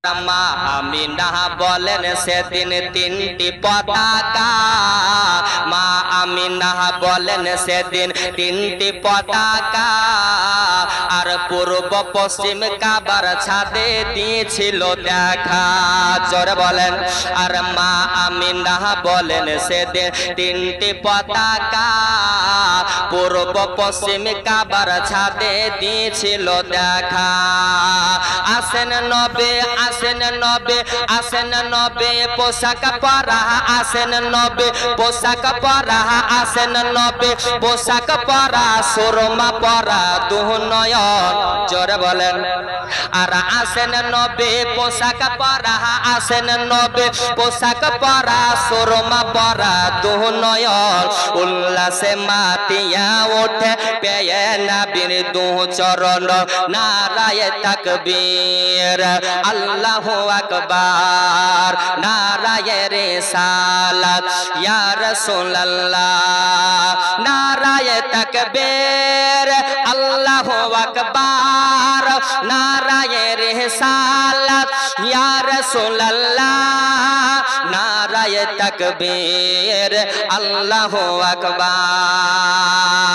মা আমিনা বলেন সেদিন তিনটি পতাকা। মা আমিনা বলেন সেদিন তিনটি পতাকা। আর পূর্ব পশ্চিম কাবার ছাদে দিয়েছিল দেখা। জোরে বলেন। আর মা আমিনা বলেন সেদিন তিনটি পতাকা পূর্ব পশ্চিম কাবার ছাদে দিয়েছিল দেখা। আসেন নবে আসেন নবে আসেন নবে পোশাক পরা আসেন নবে পোশাক পরা আসেন নবে পোশাক পরা সুরমা পরা দুনয়ন। জোরে বলেন। আর আসেন নবে পোশাক পরা আসেন নবে পোশাক পরা সুরমা পরা দুনয়ন। উল্লাসে মাতিয়া ওঠে পেয়ে নবীর দু চরণ নারায়ে তাকবীর আল্লাহু আকবার নারায়ে রিসালাত ইয়া রাসূলুল্লাহ নারায়ে তাকবীর আল্লাহু আকবার নারায়ে রিসালাত ইয়া রাসূলুল্লাহ নারায়ে তাকবীর আল্লাহু আকবার।